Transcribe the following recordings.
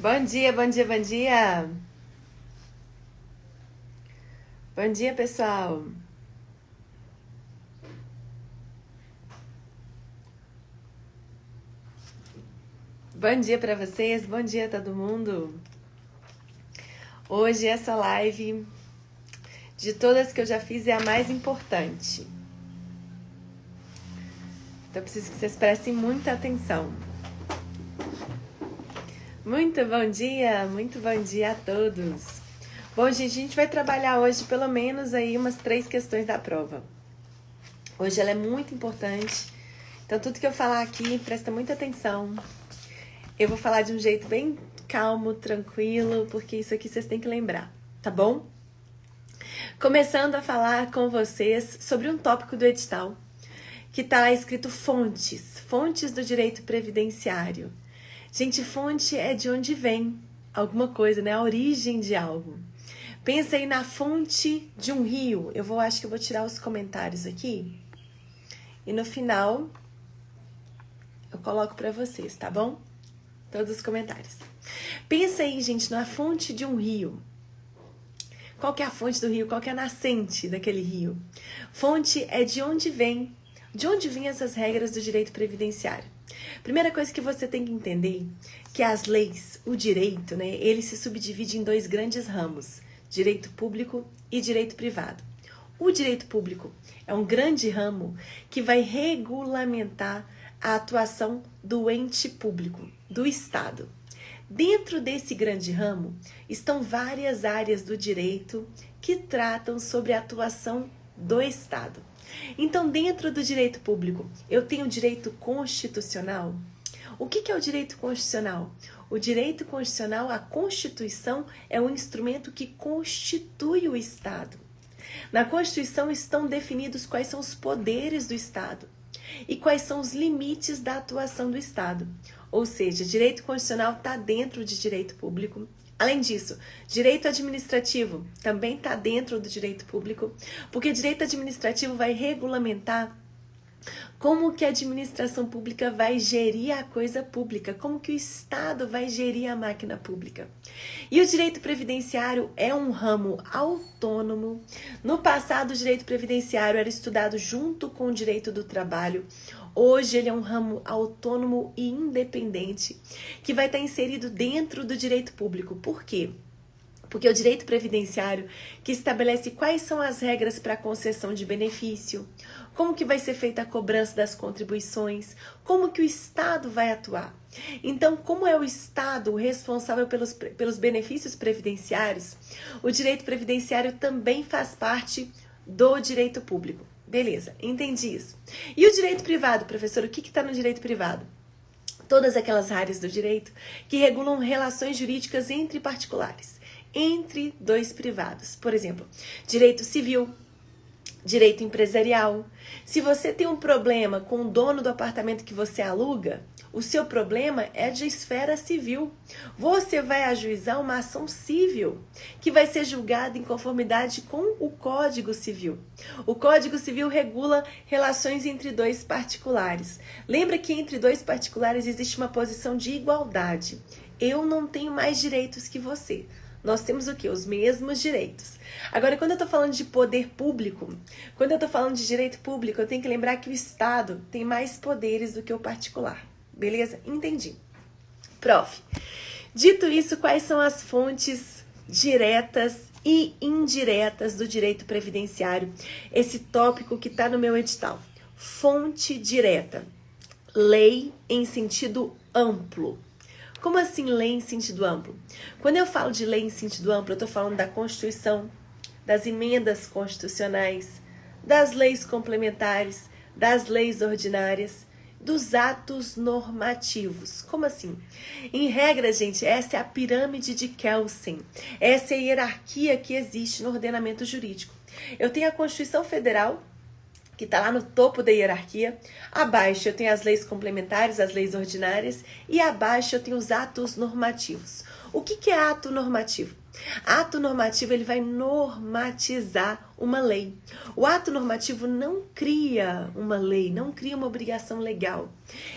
Bom dia, bom dia, bom dia. Bom dia, pessoal. Bom dia para vocês, bom dia a todo mundo. Hoje essa live, de todas que eu já fiz, é a mais importante. Então eu preciso que vocês prestem muita atenção. Muito bom dia a todos. Bom, gente, a gente vai trabalhar hoje pelo menos aí umas 3 questões da prova. Hoje ela é muito importante, então tudo que eu falar aqui, presta muita atenção. Eu vou falar de um jeito bem calmo, tranquilo, porque isso aqui vocês têm que lembrar, tá bom? Começando a falar com vocês sobre um tópico do edital, que tá lá escrito fontes do direito previdenciário. Gente, fonte é de onde vem alguma coisa, né? A origem de algo. Pensa aí na fonte de um rio. Acho que eu vou tirar os comentários aqui. E no final, eu coloco para vocês, tá bom? Todos os comentários. Pensa aí, gente, na fonte de um rio. Qual que é a fonte do rio? Qual que é a nascente daquele rio? Fonte é de onde vem essas regras do direito previdenciário. Primeira coisa que você tem que entender que as leis, o direito, né, ele se subdivide em 2 grandes ramos, direito público e direito privado. O direito público é um grande ramo que vai regulamentar a atuação do ente público, do Estado. Dentro desse grande ramo estão várias áreas do direito que tratam sobre a atuação do Estado. Então, dentro do direito público, eu tenho o direito constitucional. O que é o direito constitucional? O direito constitucional, a Constituição, é um instrumento que constitui o Estado. Na Constituição estão definidos quais são os poderes do Estado e quais são os limites da atuação do Estado. Ou seja, direito constitucional está dentro de direito público. Além disso, direito administrativo também está dentro do direito público, porque direito administrativo vai regulamentar como que a administração pública vai gerir a coisa pública, como que o Estado vai gerir a máquina pública. E o direito previdenciário é um ramo autônomo. No passado, o direito previdenciário era estudado junto com o direito do trabalho. Hoje ele é um ramo autônomo e independente, que vai estar inserido dentro do direito público. Por quê? Porque o direito previdenciário que estabelece quais são as regras para a concessão de benefício, como que vai ser feita a cobrança das contribuições, como que o Estado vai atuar. Então, como é o Estado responsável pelos benefícios previdenciários, o direito previdenciário também faz parte do direito público. Beleza, entendi isso. E o direito privado, professor, o que está no direito privado? Todas aquelas áreas do direito que regulam relações jurídicas entre particulares, entre 2 privados. Por exemplo, direito civil, direito empresarial. Se você tem um problema com o dono do apartamento que você aluga, o seu problema é de esfera civil. Você vai ajuizar uma ação civil, que vai ser julgada em conformidade com o Código Civil. O Código Civil regula relações entre 2 particulares. Lembra que entre 2 particulares existe uma posição de igualdade. Eu não tenho mais direitos que você. Nós temos o quê? Os mesmos direitos. Agora, quando eu estou falando de poder público, quando eu estou falando de direito público, eu tenho que lembrar que o Estado tem mais poderes do que o particular. Beleza? Entendi. Prof, dito isso, quais são as fontes diretas e indiretas do direito previdenciário? Esse tópico que está no meu edital. Fonte direta. Lei em sentido amplo. Como assim lei em sentido amplo? Quando eu falo de lei em sentido amplo, eu estou falando da Constituição, das emendas constitucionais, das leis complementares, das leis ordinárias, dos atos normativos. Como assim? Em regra, gente, essa é a pirâmide de Kelsen. Essa é a hierarquia que existe no ordenamento jurídico. Eu tenho a Constituição Federal, que está lá no topo da hierarquia. Abaixo eu tenho as leis complementares, as leis ordinárias, e abaixo eu tenho os atos normativos. O que é ato normativo? Ato normativo, ele vai normatizar uma lei. O ato normativo não cria uma lei, não cria uma obrigação legal.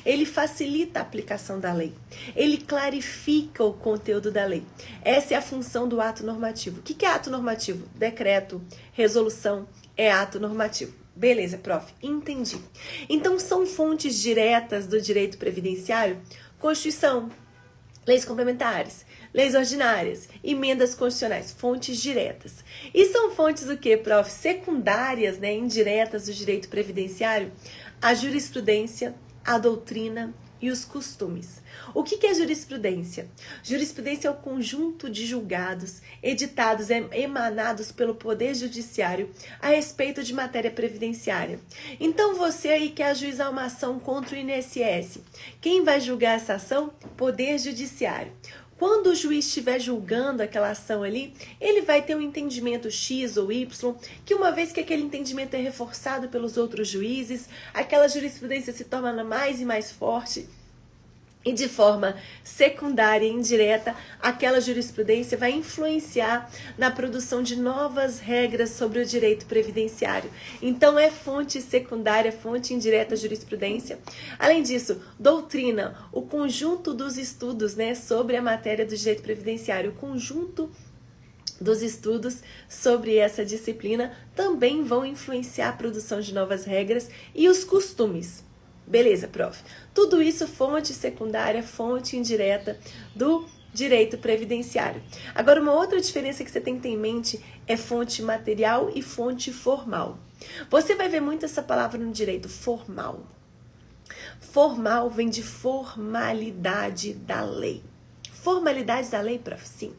Ele facilita a aplicação da lei. Ele clarifica o conteúdo da lei. Essa é a função do ato normativo. O que é ato normativo? Decreto, resolução, é ato normativo. Beleza, prof. Entendi. Então, são fontes diretas do direito previdenciário? Constituição, leis complementares, leis ordinárias, emendas constitucionais, fontes diretas. E são fontes o quê, prof? Secundárias, né, indiretas do direito previdenciário? A jurisprudência, a doutrina e os costumes. O que é jurisprudência? Jurisprudência é o conjunto de julgados, editados, emanados pelo Poder Judiciário a respeito de matéria previdenciária. Então, você aí quer ajuizar uma ação contra o INSS. Quem vai julgar essa ação? Poder Judiciário. Quando o juiz estiver julgando aquela ação ali, ele vai ter um entendimento X ou Y, que uma vez que aquele entendimento é reforçado pelos outros juízes, aquela jurisprudência se torna mais e mais forte. E de forma secundária e indireta, aquela jurisprudência vai influenciar na produção de novas regras sobre o direito previdenciário. Então, é fonte secundária, fonte indireta jurisprudência. Além disso, doutrina, o conjunto dos estudos, né, sobre a matéria do direito previdenciário, o conjunto dos estudos sobre essa disciplina também vão influenciar a produção de novas regras e os costumes. Beleza, prof. Tudo isso fonte secundária, fonte indireta do direito previdenciário. Agora, uma outra diferença que você tem que ter em mente é fonte material e fonte formal. Você vai ver muito essa palavra no direito, formal. Formal vem de formalidade da lei. Formalidade da lei, prof? Sim.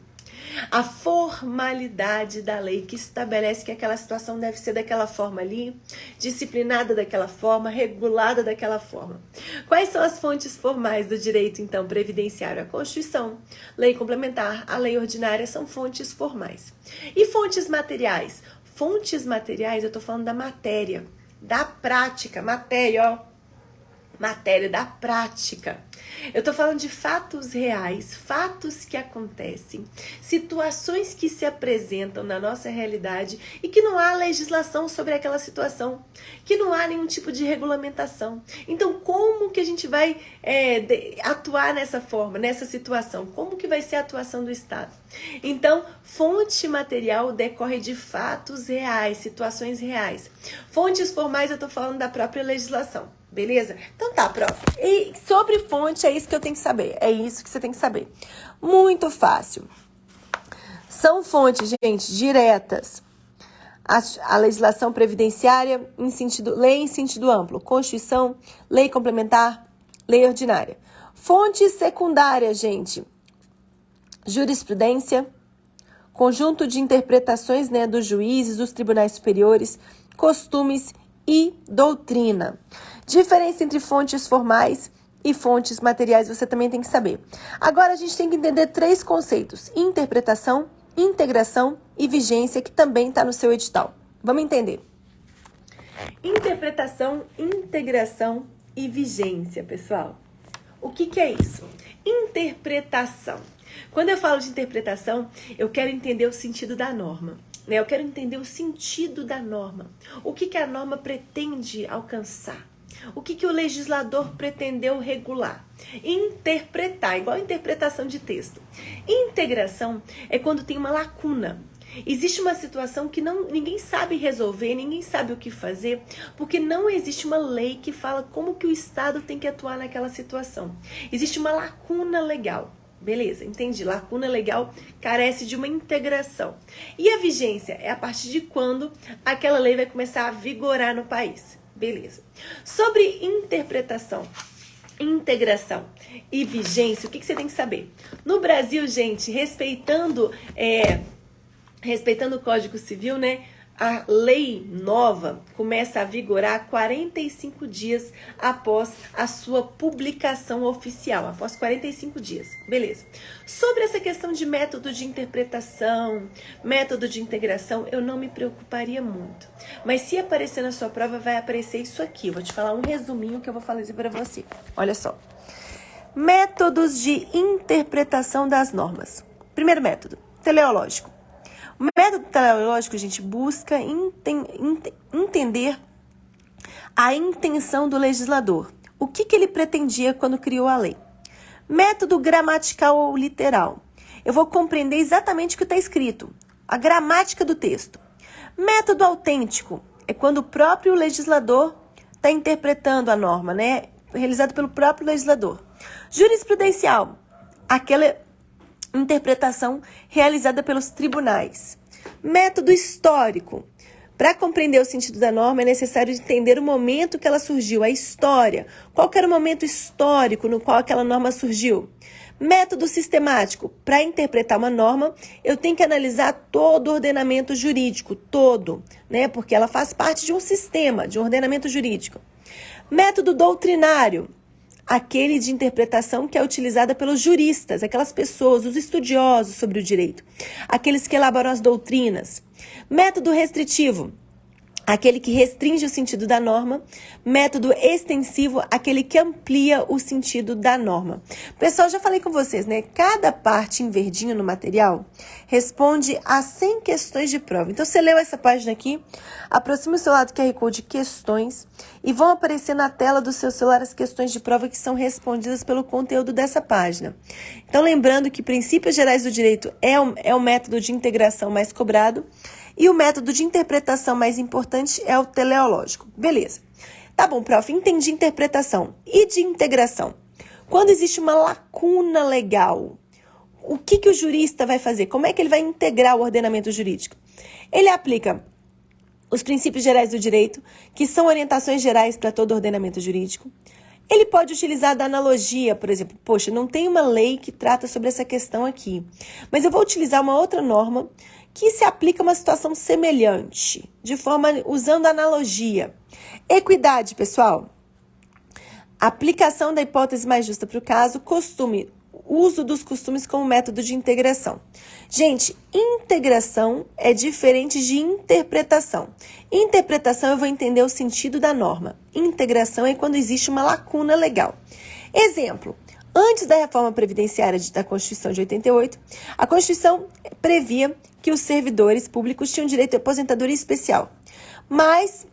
A formalidade da lei que estabelece que aquela situação deve ser daquela forma ali, disciplinada daquela forma, regulada daquela forma. Quais são as fontes formais do direito, então, previdenciário? A Constituição, lei complementar, a lei ordinária são fontes formais. E fontes materiais? Fontes materiais, eu estou falando da matéria, da prática, matéria, ó. Matéria da prática. Eu tô falando de fatos reais, fatos que acontecem, situações que se apresentam na nossa realidade e que não há legislação sobre aquela situação, que não há nenhum tipo de regulamentação. Então, como que a gente vai atuar nessa forma, nessa situação? Como que vai ser a atuação do Estado? Então, fonte material decorre de fatos reais, situações reais. Fontes formais, eu tô falando da própria legislação. Beleza? Então tá, prof. E sobre fonte, é isso que eu tenho que saber. É isso que você tem que saber. Muito fácil. São fontes, gente, diretas. A legislação previdenciária, lei em sentido amplo. Constituição, lei complementar, lei ordinária. Fonte secundária, gente. Jurisprudência, conjunto de interpretações, né, dos juízes, dos tribunais superiores, costumes e doutrina. Diferença entre fontes formais e fontes materiais você também tem que saber. Agora a gente tem que entender 3 conceitos: interpretação, integração e vigência, que também está no seu edital. Vamos entender. Interpretação, integração e vigência, pessoal. O que é isso? Interpretação. Quando eu falo de interpretação, eu quero entender o sentido da norma. Eu quero entender o sentido da norma. O que a norma pretende alcançar? O que o legislador pretendeu regular? Interpretar, igual a interpretação de texto. Integração é quando tem uma lacuna. Existe uma situação que ninguém sabe resolver, ninguém sabe o que fazer, porque não existe uma lei que fala como que o Estado tem que atuar naquela situação. Existe uma lacuna legal. Beleza, entendi. Lacuna legal carece de uma integração. E a vigência é a partir de quando aquela lei vai começar a vigorar no país. Beleza. Sobre interpretação, integração e vigência, o que você tem que saber? No Brasil, gente, respeitando o Código Civil, né? A lei nova começa a vigorar 45 dias após a sua publicação oficial, após 45 dias. Beleza. Sobre essa questão de método de interpretação, método de integração, eu não me preocuparia muito. Mas se aparecer na sua prova, vai aparecer isso aqui. Eu vou te falar um resuminho que eu vou fazer para você. Olha só. Métodos de interpretação das normas. Primeiro método. teleológico. O método teleológico, gente, busca entender a intenção do legislador. O que ele pretendia quando criou a lei? Método gramatical ou literal. Eu vou compreender exatamente o que está escrito, a gramática do texto. Método autêntico é quando o próprio legislador está interpretando a norma, né? Realizado pelo próprio legislador. Jurisprudencial, aquela interpretação realizada pelos tribunais. Método histórico. Para compreender o sentido da norma, é necessário entender o momento que ela surgiu, a história. Qual que era o momento histórico no qual aquela norma surgiu? Método sistemático. Para interpretar uma norma, eu tenho que analisar todo o ordenamento jurídico, todo, né? Porque ela faz parte de um sistema, de um ordenamento jurídico. Método doutrinário. Aquele de interpretação que é utilizada pelos juristas, aquelas pessoas, os estudiosos sobre o direito, aqueles que elaboram as doutrinas. Método restritivo, aquele que restringe o sentido da norma. Método extensivo, aquele que amplia o sentido da norma. Pessoal, já falei com vocês, né? Cada parte em verdinho no material responde a 100 questões de prova. Então, você leu essa página aqui, aproxima o celular do QR Code questões e vão aparecer na tela do seu celular as questões de prova que são respondidas pelo conteúdo dessa página. Então, lembrando que princípios gerais do direito é o método de integração mais cobrado e o método de interpretação mais importante é o teleológico. Beleza. Tá bom, prof, entendi interpretação. E de integração? Quando existe uma lacuna legal, o que o jurista vai fazer? Como é que ele vai integrar o ordenamento jurídico? Ele aplica os princípios gerais do direito, que são orientações gerais para todo ordenamento jurídico. Ele pode utilizar da analogia, por exemplo, poxa, não tem uma lei que trata sobre essa questão aqui, mas eu vou utilizar uma outra norma que se aplica a uma situação semelhante, usando analogia. Equidade, pessoal. Aplicação da hipótese mais justa para o caso, costume, uso dos costumes como método de integração. Gente, integração é diferente de interpretação. Interpretação eu vou entender o sentido da norma. Integração é quando existe uma lacuna legal. Exemplo. Antes da reforma previdenciária da Constituição de 88, a Constituição previa que os servidores públicos tinham direito à aposentadoria especial. Mas,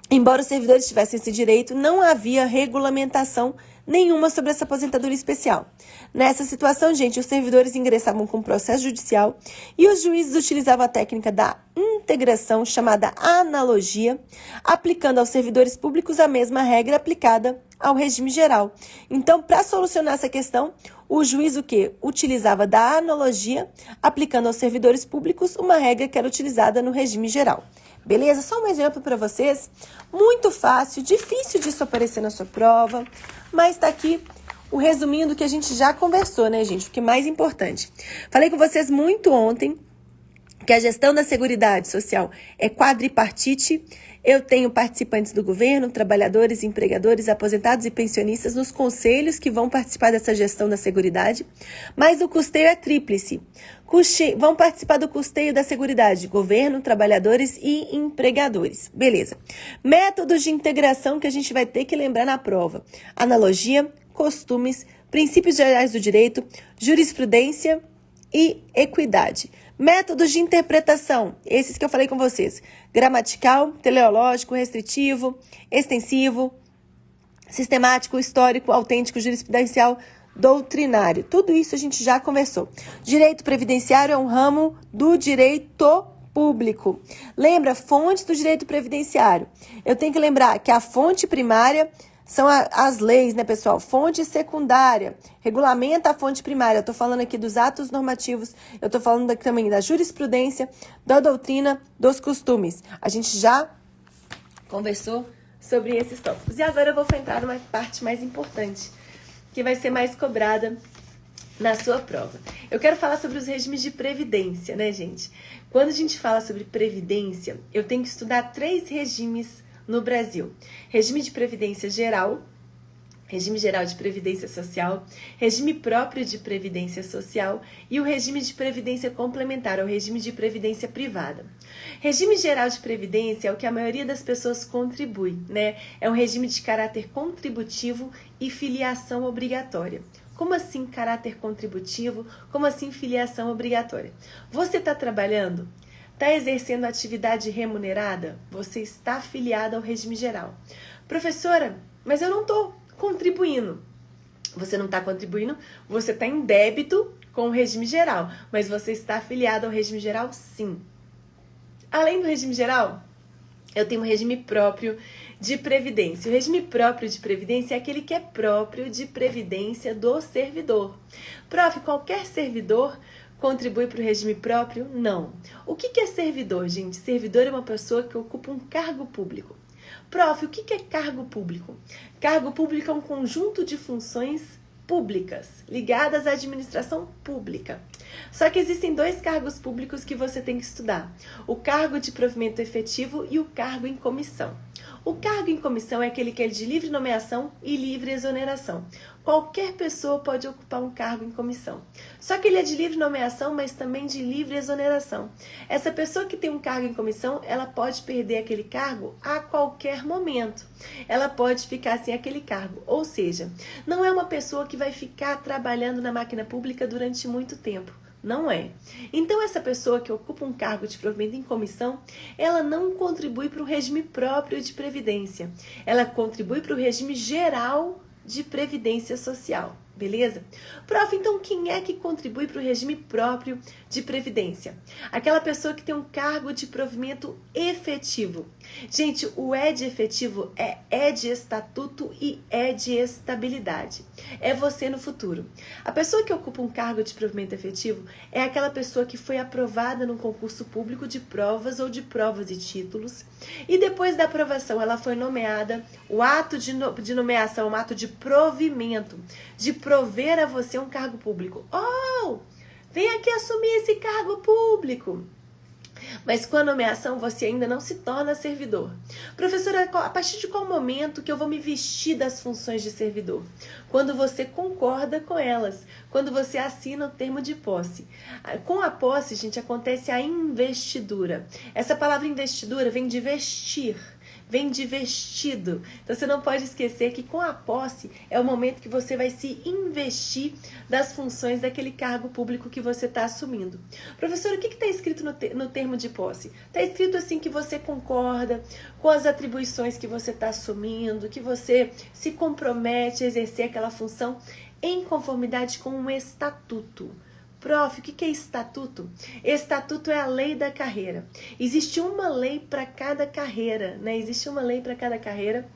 embora os servidores tivessem esse direito, não havia regulamentação nenhuma sobre essa aposentadoria especial. Nessa situação, gente, os servidores ingressavam com processo judicial e os juízes utilizavam a técnica da integração, chamada analogia, aplicando aos servidores públicos a mesma regra aplicada ao regime geral. Então, para solucionar essa questão, o juiz o quê? Utilizava da analogia, aplicando aos servidores públicos uma regra que era utilizada no regime geral. Beleza? Só um exemplo para vocês. Muito fácil, difícil disso aparecer na sua prova, mas está aqui o resuminho do que a gente já conversou, né, gente? O que é mais importante. Falei com vocês muito ontem que a gestão da Seguridade Social é quadripartite. Eu tenho participantes do governo, trabalhadores, empregadores, aposentados e pensionistas nos conselhos que vão participar dessa gestão da Seguridade, mas o custeio é tríplice. Vão participar do custeio da Seguridade, governo, trabalhadores e empregadores. Beleza. Métodos de integração que a gente vai ter que lembrar na prova. Analogia, costumes, princípios gerais do direito, jurisprudência e equidade. Métodos de interpretação, esses que eu falei com vocês. Gramatical, teleológico, restritivo, extensivo, sistemático, histórico, autêntico, jurisprudencial, doutrinário. Tudo isso a gente já conversou. Direito previdenciário é um ramo do direito público. Lembra, fontes do direito previdenciário. Eu tenho que lembrar que a fonte primária são as leis, né, pessoal? Fonte secundária, regulamenta a fonte primária. Eu estou falando aqui dos atos normativos, eu estou falando aqui também da jurisprudência, da doutrina, dos costumes. A gente já conversou sobre esses tópicos. E agora eu vou entrar numa parte mais importante, que vai ser mais cobrada na sua prova. Eu quero falar sobre os regimes de previdência, né, gente? Quando a gente fala sobre previdência, eu tenho que estudar 3 regimes no Brasil. Regime de previdência geral, Regime Geral de Previdência Social, Regime Próprio de Previdência Social e o Regime de Previdência Complementar, ou Regime de Previdência Privada. Regime Geral de Previdência é o que a maioria das pessoas contribui, né? É um regime de caráter contributivo e filiação obrigatória. Como assim caráter contributivo? Como assim filiação obrigatória? Você está trabalhando? Está exercendo atividade remunerada? Você está afiliado ao regime geral. Professora, mas eu não estou contribuindo. Você não está contribuindo, você está em débito com o regime geral, mas você está afiliado ao regime geral, sim. Além do regime geral, eu tenho um regime próprio de previdência. O regime próprio de previdência é aquele que é próprio de previdência do servidor. Prof, qualquer servidor contribui para o regime próprio? Não. O que é servidor, gente? Servidor é uma pessoa que ocupa um cargo público. Prof, o que é cargo público? Cargo público é um conjunto de funções públicas, ligadas à administração pública. Só que existem dois cargos públicos que você tem que estudar: o cargo de provimento efetivo e o cargo em comissão. O cargo em comissão é aquele que é de livre nomeação e livre exoneração. Qualquer pessoa pode ocupar um cargo em comissão. Só que ele é de livre nomeação, mas também de livre exoneração. Essa pessoa que tem um cargo em comissão, ela pode perder aquele cargo a qualquer momento. Ela pode ficar sem aquele cargo. Ou seja, não é uma pessoa que vai ficar trabalhando na máquina pública durante muito tempo. Não é. Então, essa pessoa que ocupa um cargo de provimento em comissão, ela não contribui para o regime próprio de previdência. Ela contribui para o regime geral de previdência social. Beleza? Prof, então quem é que contribui para o regime próprio de previdência? Aquela pessoa que tem um cargo de provimento efetivo. Gente, o E de efetivo é E de estatuto e E de estabilidade. É você no futuro. A pessoa que ocupa um cargo de provimento efetivo é aquela pessoa que foi aprovada num concurso público de provas ou de provas e títulos. E depois da aprovação, ela foi nomeada. O ato de nomeação é um ato de provimento, de prover a você um cargo público. Oh, vem aqui assumir esse cargo público. Mas com a nomeação você ainda não se torna servidor. Professora, a partir de qual momento que eu vou me vestir das funções de servidor? Quando você concorda com elas, quando você assina o termo de posse. Com a posse, gente, acontece a investidura. Essa palavra investidura vem de vestir. Vem de vestido. Então você não pode esquecer que com a posse é o momento que você vai se investir das funções daquele cargo público que você está assumindo. Professora, o que está escrito no termo de posse? Está escrito assim que você concorda com as atribuições que você está assumindo, que você se compromete a exercer aquela função em conformidade com um estatuto. Prof, o que é estatuto? Estatuto é a lei da carreira. Existe uma lei para cada carreira, né? Existe uma lei para cada carreira.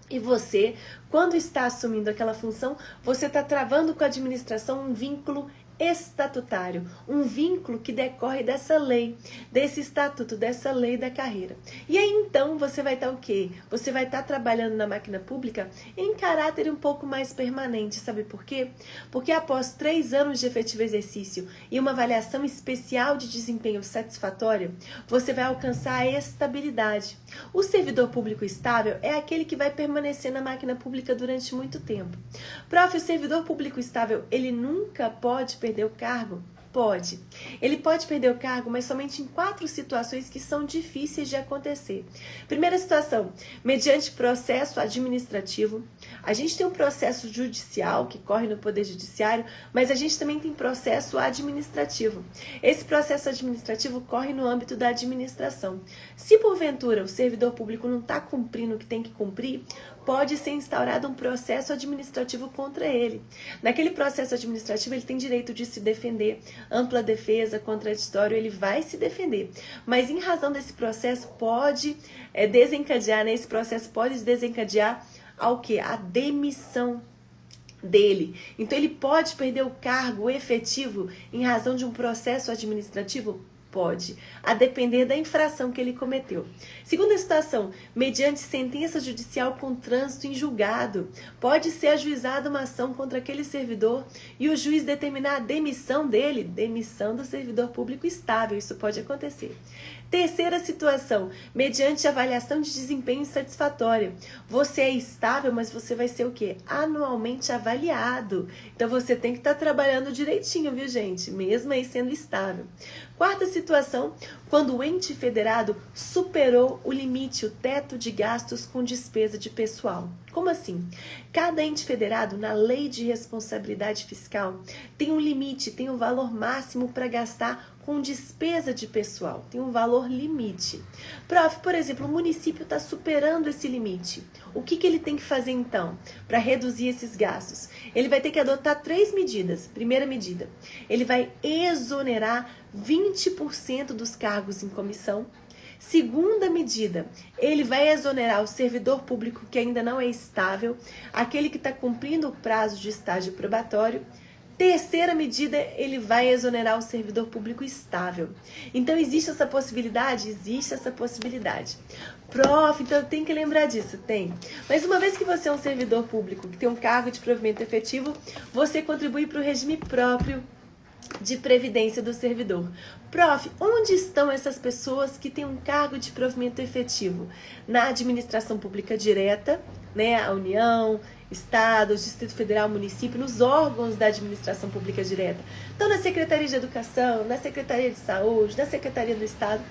E você, quando está assumindo aquela função, você está travando com a administração um vínculo estatutário, um vínculo que decorre dessa lei, desse estatuto, dessa lei da carreira. E aí então você vai estar o quê? Você vai estar trabalhando na máquina pública em caráter um pouco mais permanente, sabe por quê? Porque após 3 anos de efetivo exercício e uma avaliação especial de desempenho satisfatório, você vai alcançar a estabilidade. O servidor público estável é aquele que vai permanecer na máquina pública durante muito tempo. Prof, o servidor público estável, ele nunca pode perder o cargo? Pode. Ele pode perder o cargo, mas somente em 4 situações que são difíceis de acontecer. Primeira situação, mediante processo administrativo. A gente tem um processo judicial que corre no Poder Judiciário, mas a gente também tem processo administrativo. Esse processo administrativo corre no âmbito da administração. Se porventura o servidor público não está cumprindo o que tem que cumprir, pode ser instaurado um processo administrativo contra ele. Naquele processo administrativo, ele tem direito de se defender, ampla defesa, contraditório, ele vai se defender. Mas em razão desse processo, pode desencadear, né? Esse processo pode desencadear ao quê? A demissão dele. Então, ele pode perder o cargo efetivo em razão de um processo administrativo? Pode, a depender da infração que ele cometeu. Segunda situação, mediante sentença judicial com trânsito em julgado, pode ser ajuizada uma ação contra aquele servidor e o juiz determinar a demissão dele, demissão do servidor público estável, isso pode acontecer. Terceira situação, mediante avaliação de desempenho insatisfatória. Você é estável, mas você vai ser o quê? Anualmente avaliado. Então você tem que estar trabalhando direitinho, viu, gente? Mesmo aí sendo estável. Quarta situação, quando o ente federado superou o limite, o teto de gastos com despesa de pessoal. Como assim? Cada ente federado, na lei de responsabilidade fiscal, tem um limite, tem um valor máximo para gastar com despesa de pessoal, tem um valor limite. Prof, por exemplo, o município está superando esse limite. O que ele tem que fazer então para reduzir esses gastos? Ele vai ter que adotar 3 medidas. Primeira medida, ele vai exonerar 20% dos cargos em comissão. Segunda medida, ele vai exonerar o servidor público que ainda não é estável, aquele que está cumprindo o prazo de estágio probatório. Terceira medida, ele vai exonerar o servidor público estável. Então, existe essa possibilidade? Existe essa possibilidade. Prof, então eu tenho que lembrar disso? Tem. Mas uma vez que você é um servidor público que tem um cargo de provimento efetivo, você contribui para o regime próprio de previdência do servidor. Prof, onde estão essas pessoas que têm um cargo de provimento efetivo? Na administração pública direta, né, a União, Estado, Distrito Federal, município, nos órgãos da administração pública direta. Então, na Secretaria de Educação, na Secretaria de Saúde, na Secretaria do Estado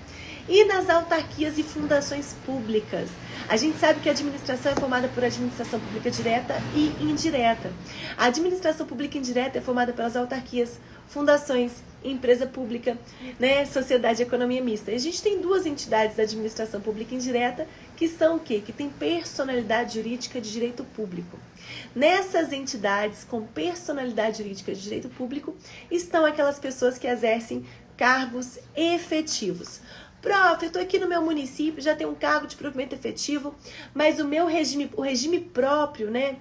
e nas autarquias e fundações públicas. A gente sabe que a administração é formada por administração pública direta e indireta. A administração pública indireta é formada pelas autarquias, fundações, empresa pública, né, sociedade de economia mista. E a gente tem 2 entidades da administração pública indireta que são o quê? Que tem personalidade jurídica de direito público. Nessas entidades com personalidade jurídica de direito público estão aquelas pessoas que exercem cargos efetivos. Prof, eu estou aqui no meu município, já tenho um cargo de provimento efetivo, mas o regime próprio, né,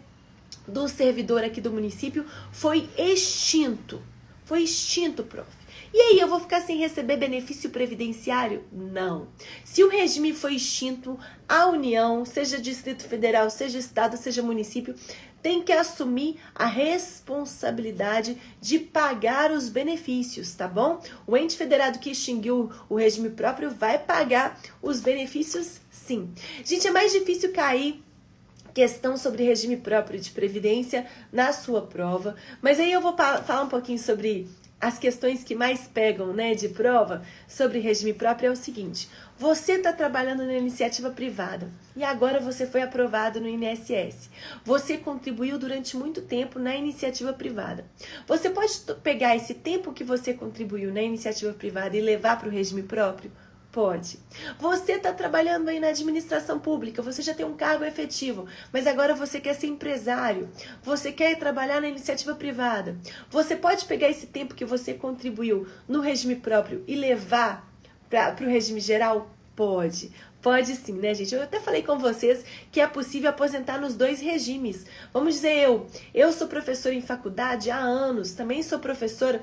do servidor aqui do município foi extinto. Foi extinto, prof. E aí, eu vou ficar sem receber benefício previdenciário? Não. Se o regime foi extinto, a União, seja Distrito Federal, seja Estado, seja município, tem que assumir a responsabilidade de pagar os benefícios, tá bom? O ente federado que extinguiu o regime próprio vai pagar os benefícios, sim. Gente, é mais difícil cair questão sobre regime próprio de previdência na sua prova, mas aí eu vou falar um pouquinho sobre as questões que mais pegam, né, de prova sobre regime próprio. É o seguinte: você está trabalhando na iniciativa privada e agora você foi aprovado no INSS. Você contribuiu durante muito tempo na iniciativa privada. Você pode pegar esse tempo que você contribuiu na iniciativa privada e levar para o regime próprio? Pode. Você está trabalhando aí na administração pública, você já tem um cargo efetivo, mas agora você quer ser empresário, você quer trabalhar na iniciativa privada. Você pode pegar esse tempo que você contribuiu no regime próprio e levar para o regime geral? Pode. Pode sim, né, gente? Eu até falei com vocês que é possível aposentar nos 2 regimes. Vamos dizer, eu sou professora em faculdade há anos, também sou professora,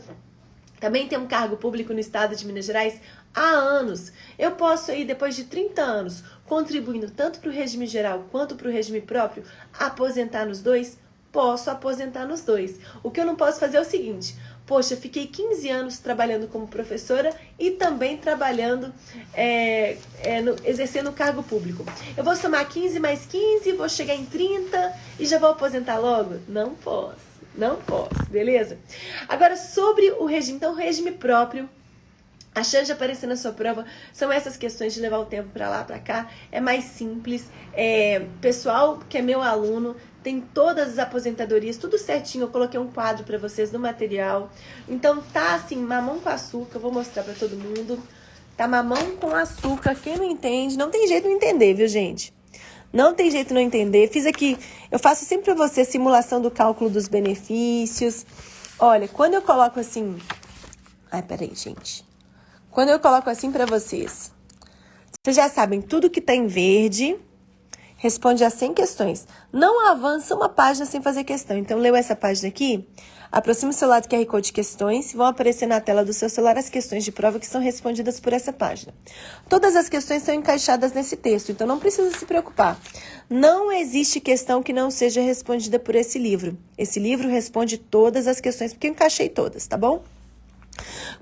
também tenho um cargo público no estado de Minas Gerais há anos. Eu posso aí, depois de 30 anos, contribuindo tanto para o regime geral quanto para o regime próprio, aposentar nos 2? Posso aposentar nos 2. O que eu não posso fazer é o seguinte: poxa, fiquei 15 anos trabalhando como professora e também trabalhando, exercendo cargo público. Eu vou somar 15 mais 15, vou chegar em 30 e já vou aposentar logo? Não posso. Não posso, beleza? Agora, sobre o regime, então, o regime próprio, a chance de aparecer na sua prova são essas questões de levar o tempo para lá, para cá, é mais simples. Pessoal que é meu aluno, tem todas as aposentadorias, tudo certinho, eu coloquei um quadro para vocês no material. Então, tá assim, mamão com açúcar, eu vou mostrar para todo mundo. Tá mamão com açúcar, quem não entende, não tem jeito de não entender, viu, gente? Não tem jeito de não entender. Fiz aqui, eu faço sempre para você simulação do cálculo dos benefícios. Olha, quando eu coloco assim... Ai, peraí, gente. Quando eu coloco assim para vocês, vocês já sabem, tudo que tá em verde responde a 100 questões. Não avança uma página sem fazer questão. Então, leu essa página aqui, Aproxime o celular do QR Code de questões e vão aparecer na tela do seu celular as questões de prova que são respondidas por essa página. Todas as questões são encaixadas nesse texto, então não precisa se preocupar. Não existe questão que não seja respondida por esse livro. Esse livro responde todas as questões, porque eu encaixei todas, tá bom?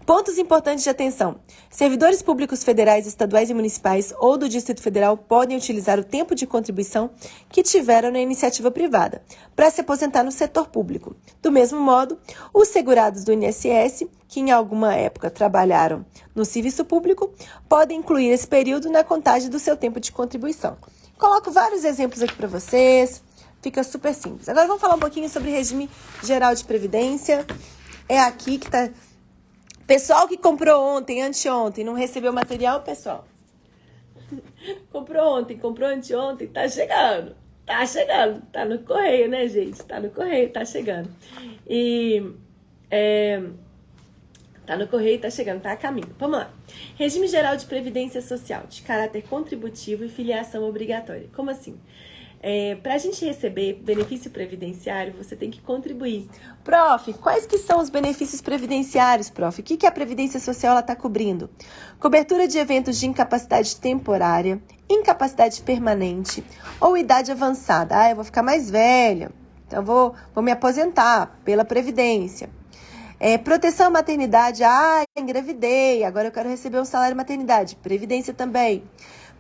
Pontos importantes de atenção. Servidores públicos federais, estaduais e municipais ou do Distrito Federal podem utilizar o tempo de contribuição que tiveram na iniciativa privada para se aposentar no setor público. Do mesmo modo, os segurados do INSS, que em alguma época trabalharam no serviço público, podem incluir esse período na contagem do seu tempo de contribuição. Coloco vários exemplos aqui para vocês, fica super simples. Agora vamos falar um pouquinho sobre regime geral de previdência. É aqui que está... Pessoal que comprou ontem, anteontem, não recebeu material, pessoal. Comprou ontem, comprou anteontem, tá chegando. Tá chegando. Tá no correio, né, gente? Tá no correio, tá chegando. Tá no correio, tá chegando, tá a caminho. Vamos lá. Regime geral de previdência social, de caráter contributivo e filiação obrigatória. Como assim? Para a gente receber benefício previdenciário, você tem que contribuir. Prof, quais que são os benefícios previdenciários, prof? O que a Previdência Social está cobrindo? Cobertura de eventos de incapacidade temporária, incapacidade permanente ou idade avançada. Eu vou ficar mais velha, então vou me aposentar pela Previdência. Proteção à maternidade. Engravidei, agora eu quero receber um salário maternidade. Previdência também.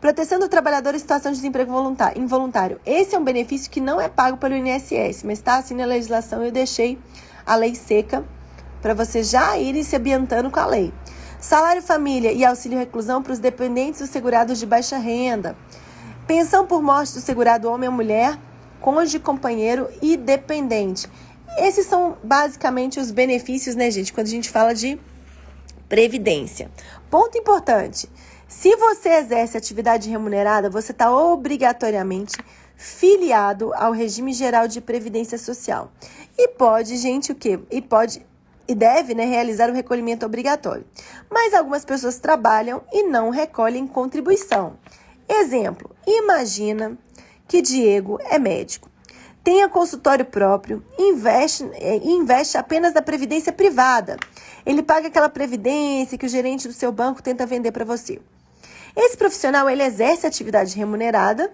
Proteção do trabalhador em situação de desemprego involuntário. Esse é um benefício que não é pago pelo INSS, mas está assim na legislação. Eu deixei a lei seca para você já irem se ambientando com a lei. Salário família e auxílio reclusão para os dependentes ou segurados de baixa renda. Pensão por morte do segurado homem ou mulher, cônjuge, companheiro e dependente. Esses são basicamente os benefícios, né, gente, quando a gente fala de previdência. Ponto importante. Se você exerce atividade remunerada, você está obrigatoriamente filiado ao regime geral de previdência social. E pode, gente, o quê? E deve, né, realizar o recolhimento obrigatório. Mas algumas pessoas trabalham e não recolhem contribuição. Exemplo, imagina que Diego é médico, tenha consultório próprio e investe apenas na previdência privada. Ele paga aquela previdência que o gerente do seu banco tenta vender para você. Esse profissional, ele exerce atividade remunerada,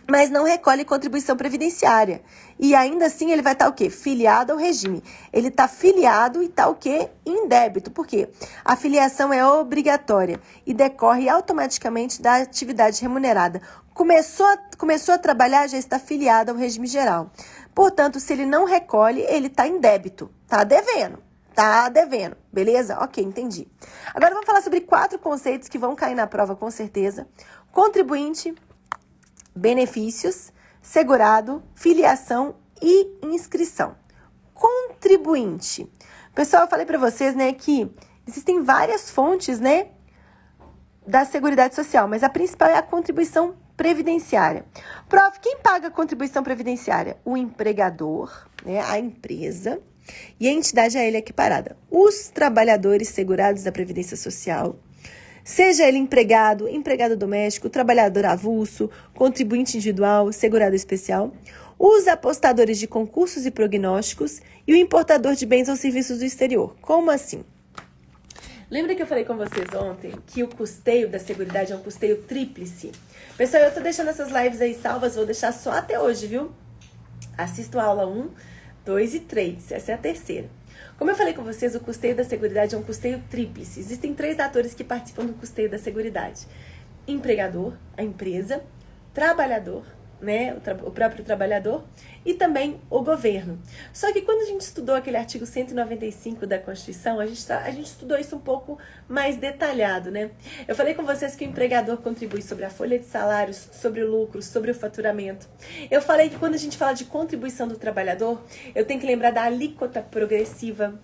mas não recolhe contribuição previdenciária. E ainda assim, ele vai estar o quê? Filiado ao regime. Ele está filiado e está o quê? Em débito. Por quê? A filiação é obrigatória e decorre automaticamente da atividade remunerada. Começou a trabalhar, já está filiado ao regime geral. Portanto, se ele não recolhe, ele está em débito. Está devendo. Tá devendo, beleza? Ok, entendi. Agora vamos falar sobre 4 conceitos que vão cair na prova com certeza. Contribuinte, benefícios, segurado, filiação e inscrição. Contribuinte. Pessoal, eu falei para vocês, né, que existem várias fontes, né, da Seguridade Social, mas a principal é a contribuição previdenciária. Prof, quem paga a contribuição previdenciária? O empregador, né, a empresa, e a entidade a ele equiparada. Os trabalhadores segurados da Previdência Social, seja ele empregado, empregado doméstico, trabalhador avulso, contribuinte individual, segurado especial, os apostadores de concursos e prognósticos e o importador de bens ou serviços do exterior. Como assim? Lembra que eu falei com vocês ontem que o custeio da Seguridade é um custeio tríplice? Pessoal, eu tô deixando essas lives aí salvas, vou deixar só até hoje, viu? Assisto a aula 1, 2 e 3, essa é a terceira. Como eu falei com vocês, o custeio da Seguridade é um custeio tríplice. Existem 3 atores que participam do custeio da Seguridade. Empregador, a empresa, trabalhador, né, o próprio trabalhador e também o governo. Só que quando a gente estudou aquele artigo 195 da Constituição, a gente estudou isso um pouco mais detalhado, né? Eu falei com vocês que o empregador contribui sobre a folha de salários, sobre o lucro, sobre o faturamento. Eu falei que quando a gente fala de contribuição do trabalhador, eu tenho que lembrar da alíquota progressiva.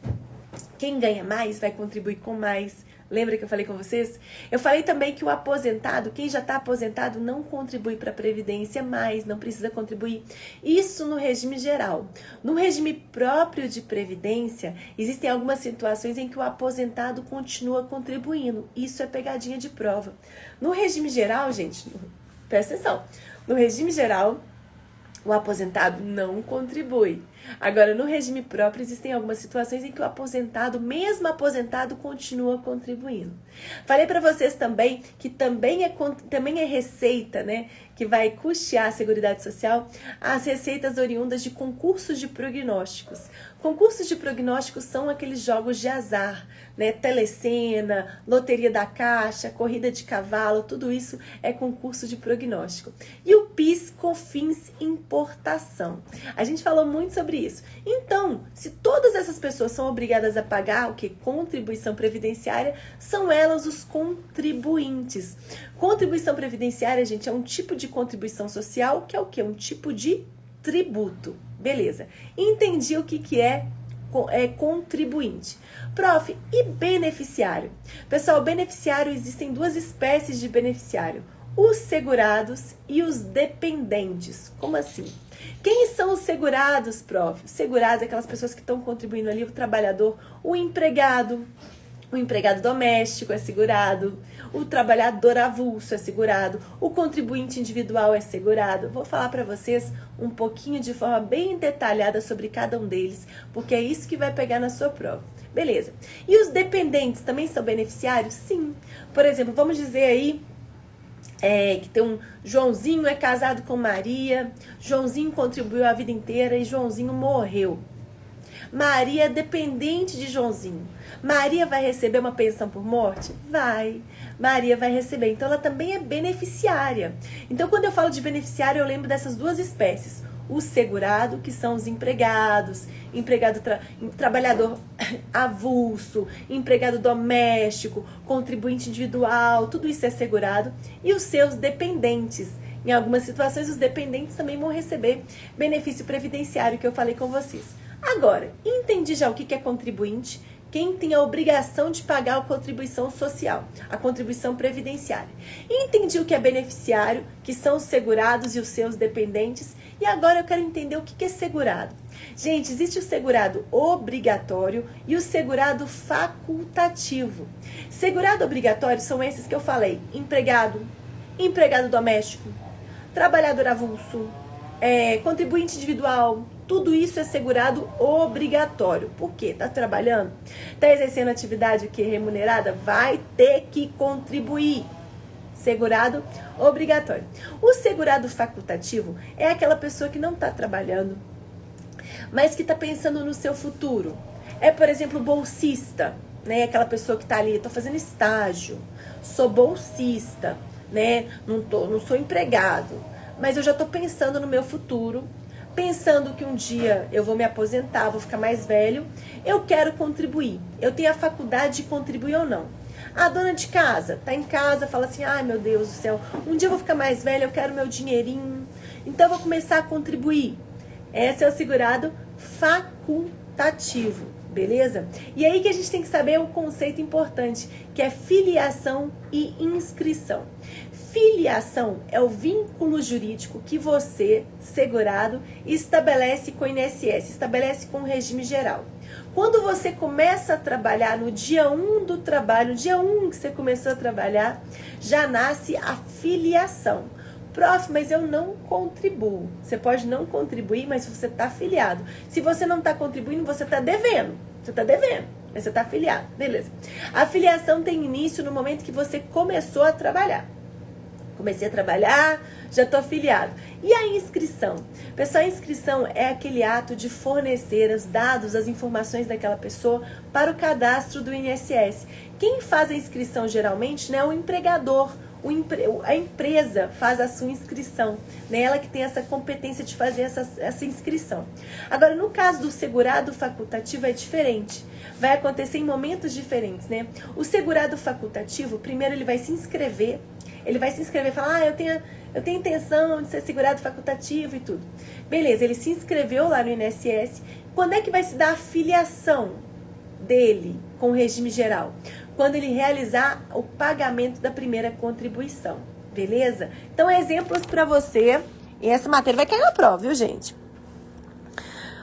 Quem ganha mais vai contribuir com mais. Lembra que eu falei com vocês? Eu falei também que o aposentado, quem já está aposentado, não contribui para a Previdência mais, não precisa contribuir. Isso no regime geral. No regime próprio de Previdência, existem algumas situações em que o aposentado continua contribuindo. Isso é pegadinha de prova. No regime geral, gente, presta atenção. No regime geral, o aposentado não contribui. Agora, no regime próprio, existem algumas situações em que o aposentado, mesmo aposentado, continua contribuindo. Falei para vocês também que também é receita, né, que vai custear a Seguridade Social, as receitas oriundas de concursos de prognósticos. Concursos de prognósticos são aqueles jogos de azar, né? Telecena, loteria da Caixa, corrida de cavalo, tudo isso é concurso de prognóstico. E o PIS/COFINS importação. A gente falou muito sobre isso. Então, se todas essas pessoas são obrigadas a pagar o que? Contribuição previdenciária, são elas os contribuintes. Contribuição previdenciária, gente, é um tipo de contribuição social que é o quê? Um tipo de tributo. Beleza. Entendi o que é contribuinte. Prof, e beneficiário? Pessoal, beneficiário, existem duas espécies de beneficiário. Os segurados e os dependentes. Como assim? Quem são os segurados, prof? Segurados é aquelas pessoas que estão contribuindo ali, o trabalhador, o empregado doméstico é segurado, o trabalhador avulso é segurado, o contribuinte individual é segurado. Vou falar para vocês um pouquinho de forma bem detalhada sobre cada um deles, porque é isso que vai pegar na sua prova. Beleza. E os dependentes também são beneficiários? Sim. Por exemplo, vamos dizer aí que tem um Joãozinho é casado com Maria, Joãozinho contribuiu a vida inteira e Joãozinho morreu. Maria é dependente de Joãozinho. Maria vai receber uma pensão por morte? Vai. Maria vai receber. Então, ela também é beneficiária. Então, quando eu falo de beneficiário, eu lembro dessas duas espécies. O segurado, que são os empregados, trabalhador avulso, empregado doméstico, contribuinte individual, tudo isso é segurado. E os seus dependentes. Em algumas situações, os dependentes também vão receber benefício previdenciário, que eu falei com vocês. Agora, entendi já o que é contribuinte, quem tem a obrigação de pagar a contribuição social, a contribuição previdenciária. Entendi o que é beneficiário, que são os segurados e os seus dependentes, e agora eu quero entender o que é segurado. Gente, existe o segurado obrigatório e o segurado facultativo. Segurado obrigatório são esses que eu falei: empregado doméstico, trabalhador avulso, contribuinte individual. Tudo isso é segurado obrigatório. Por quê? Tá trabalhando? Tá exercendo atividade que é remunerada? Vai ter que contribuir. Segurado obrigatório. O segurado facultativo é aquela pessoa que não está trabalhando, mas que está pensando no seu futuro. É, por exemplo, bolsista, né? Aquela pessoa que está ali, estou fazendo estágio, sou bolsista, né? Não sou empregado, mas eu já estou pensando no meu futuro, pensando que um dia eu vou me aposentar, vou ficar mais velho, eu quero contribuir. Eu tenho a faculdade de contribuir ou não. A dona de casa tá em casa, fala assim: ai meu Deus do céu, um dia eu vou ficar mais velha, eu quero meu dinheirinho, então eu vou começar a contribuir. Esse é o segurado facultativo, beleza? E aí que a gente tem que saber um conceito importante, que é filiação e inscrição. Filiação é o vínculo jurídico que você, segurado, estabelece com o INSS, estabelece com o regime geral. Quando você começa a trabalhar no dia 1 do trabalho, no dia 1 que você começou a trabalhar, já nasce a filiação. Prof, mas eu não contribuo. Você pode não contribuir, mas você está afiliado. Se você não está contribuindo, você está devendo. Você está devendo, mas você está afiliado. Beleza. A filiação tem início no momento que você começou a trabalhar. Comecei a trabalhar, já estou afiliado. E a inscrição? Pessoal, a inscrição é aquele ato de fornecer os dados, as informações daquela pessoa para o cadastro do INSS. Quem faz a inscrição geralmente, né, é o empregador. A empresa faz a sua inscrição, né? Ela que tem essa competência de fazer essa inscrição. Agora, no caso do segurado facultativo é diferente. Vai acontecer em momentos diferentes, né? O segurado facultativo, primeiro ele vai se inscrever. Ele vai se inscrever e falar: eu tenho intenção de ser segurado facultativo e tudo. Beleza, ele se inscreveu lá no INSS. Quando é que vai se dar a filiação dele com o regime geral? Quando ele realizar o pagamento da primeira contribuição. Beleza? Então, exemplos para você. E essa matéria vai cair na prova, viu, gente?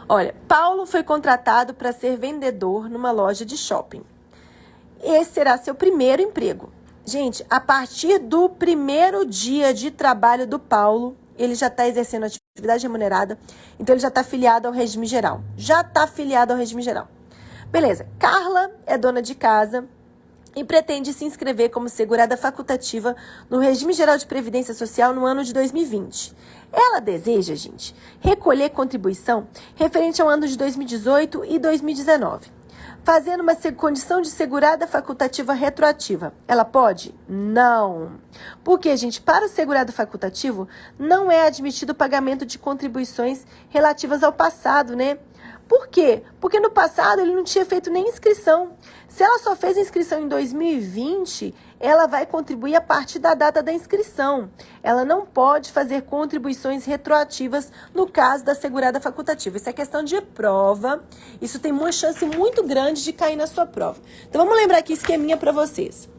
Olha, Paulo foi contratado para ser vendedor numa loja de shopping. Esse será seu primeiro emprego. Gente, a partir do primeiro dia de trabalho do Paulo, ele já está exercendo atividade atividade remunerada, então ele já está filiado ao regime geral. Beleza, Carla é dona de casa e pretende se inscrever como segurada facultativa no Regime Geral de Previdência Social no ano de 2020. Ela deseja, gente, recolher contribuição referente ao ano de 2018 e 2019, fazendo uma condição de segurada facultativa retroativa. Ela pode? Não. Porque, gente, para o segurado facultativo, não é admitido o pagamento de contribuições relativas ao passado, né? Por quê? Porque no passado ele não tinha feito nem inscrição. Se ela só fez inscrição em 2020, ela vai contribuir a partir da data da inscrição. Ela não pode fazer contribuições retroativas no caso da segurada facultativa. Isso é questão de prova. Isso tem uma chance muito grande de cair na sua prova. Então vamos lembrar aqui esqueminha para vocês.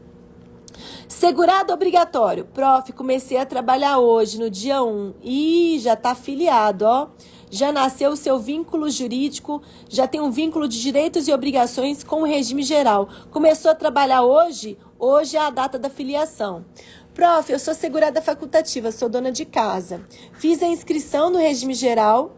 Segurado obrigatório. Prof, comecei a trabalhar hoje, no dia 1. Ih, já está afiliado, ó. Já nasceu o seu vínculo jurídico, já tem um vínculo de direitos e obrigações com o regime geral. Começou a trabalhar hoje? Hoje é a data da filiação. Prof, eu sou segurada facultativa, sou dona de casa. Fiz a inscrição no regime geral.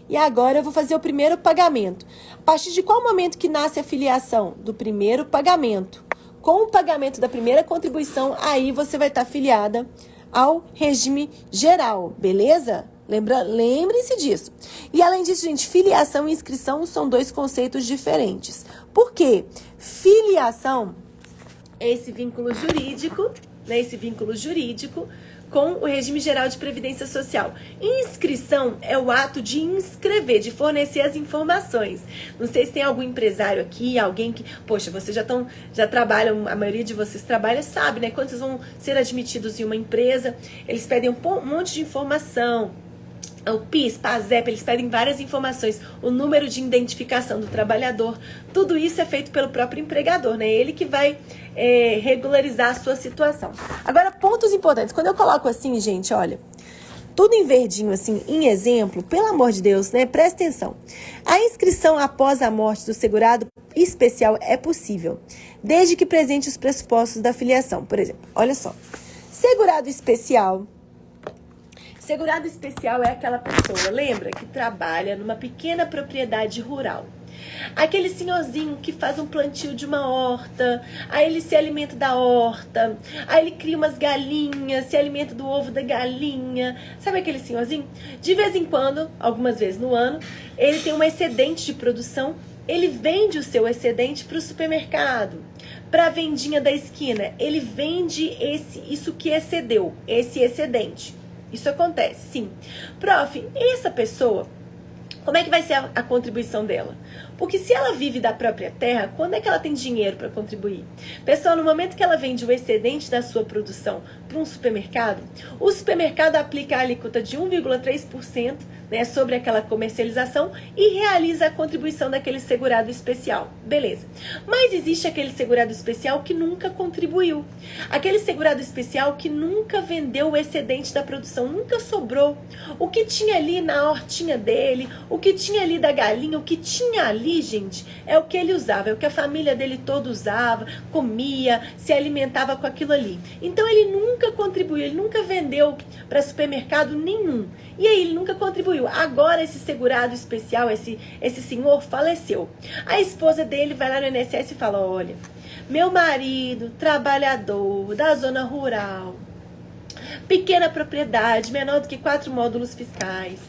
E agora eu vou fazer o primeiro pagamento. A partir de qual momento que nasce a filiação? Do primeiro pagamento. Com o pagamento da primeira contribuição, aí você vai estar filiada ao regime geral, beleza? Lembre-se disso. E além disso, gente, filiação e inscrição são dois conceitos diferentes. Por quê? Filiação é esse vínculo jurídico, com o regime geral de previdência social. Inscrição é o ato de inscrever, de fornecer as informações. Não sei se tem algum empresário aqui, alguém que, poxa, vocês já trabalham, a maioria de vocês trabalha, sabe, né? Quando vocês vão ser admitidos em uma empresa, eles pedem um monte de informação. O PIS, PASEP, eles pedem várias informações, o número de identificação do trabalhador, tudo isso é feito pelo próprio empregador, né? Ele que vai regularizar a sua situação. Agora, pontos importantes. Quando eu coloco assim, gente, olha, tudo em verdinho, assim, em exemplo, pelo amor de Deus, né? Presta atenção. A inscrição após a morte do segurado especial é possível, desde que presente os pressupostos da filiação. Por exemplo, olha só, segurado especial é aquela pessoa, lembra, que trabalha numa pequena propriedade rural. Aquele senhorzinho que faz um plantio de uma horta, aí ele se alimenta da horta, aí ele cria umas galinhas, se alimenta do ovo da galinha. Sabe aquele senhorzinho? De vez em quando, algumas vezes no ano, ele tem um excedente de produção, ele vende o seu excedente para o supermercado, para a vendinha da esquina. Ele vende isso que excedeu, esse excedente. Isso acontece, sim. Prof, essa pessoa, como é que vai ser a contribuição dela? Porque se ela vive da própria terra, quando é que ela tem dinheiro para contribuir? Pessoal, no momento que ela vende o excedente da sua produção para um supermercado, o supermercado aplica a alíquota de 1,3%, né, sobre aquela comercialização e realiza a contribuição daquele segurado especial. Beleza. Mas existe aquele segurado especial que nunca contribuiu. Aquele segurado especial que nunca vendeu o excedente da produção, nunca sobrou. O que tinha ali na hortinha dele, o que tinha ali da galinha, o que tinha ali, gente, é o que ele usava, é o que a família dele toda usava, comia, se alimentava com aquilo ali. Então ele nunca contribuiu, ele nunca vendeu para supermercado nenhum. E aí ele nunca contribuiu. Agora esse segurado especial, esse senhor faleceu. A esposa dele vai lá no INSS e fala, olha, meu marido, trabalhador da zona rural, pequena propriedade, menor do que 4 módulos fiscais.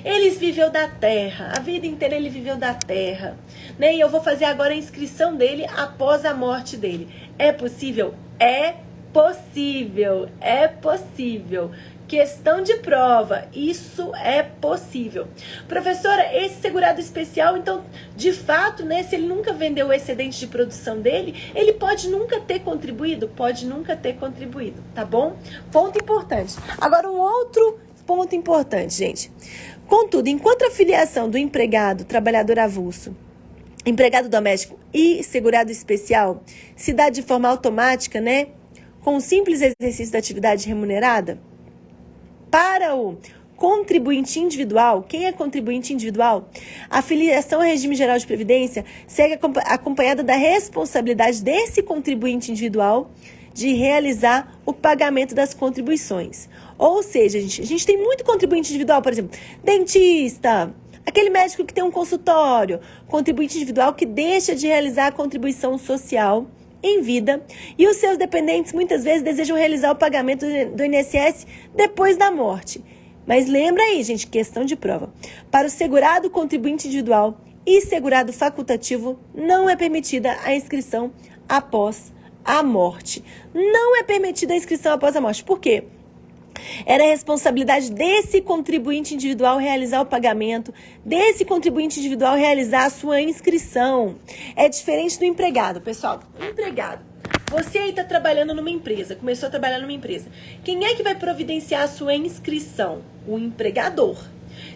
Ele viveu da terra, a vida inteira ele viveu da terra, né? E eu vou fazer agora a inscrição dele após a morte dele. É possível? É possível, é possível. Questão de prova, isso é possível. Professora, esse segurado especial, então, de fato, né, se ele nunca vendeu o excedente de produção dele, ele pode nunca ter contribuído? Pode nunca ter contribuído, tá bom? Ponto importante. Agora, um outro ponto importante, gente. Contudo, enquanto a filiação do empregado, trabalhador avulso, empregado doméstico e segurado especial se dá de forma automática, né, com o simples exercício da atividade remunerada, para o contribuinte individual, quem é contribuinte individual? A filiação ao regime geral de previdência segue acompanhada da responsabilidade desse contribuinte individual de realizar o pagamento das contribuições. Ou seja, a gente tem muito contribuinte individual, por exemplo, dentista, aquele médico que tem um consultório, contribuinte individual que deixa de realizar a contribuição social em vida e os seus dependentes muitas vezes desejam realizar o pagamento do INSS depois da morte. Mas lembra aí, gente, questão de prova. Para o segurado contribuinte individual e segurado facultativo, não é permitida a inscrição após a morte. Não é permitida a inscrição após a morte. Por quê? Era a responsabilidade desse contribuinte individual realizar o pagamento, desse contribuinte individual realizar a sua inscrição. É diferente do empregado, pessoal. Empregado. Você aí está trabalhando numa empresa, começou a trabalhar numa empresa. Quem é que vai providenciar a sua inscrição? O empregador.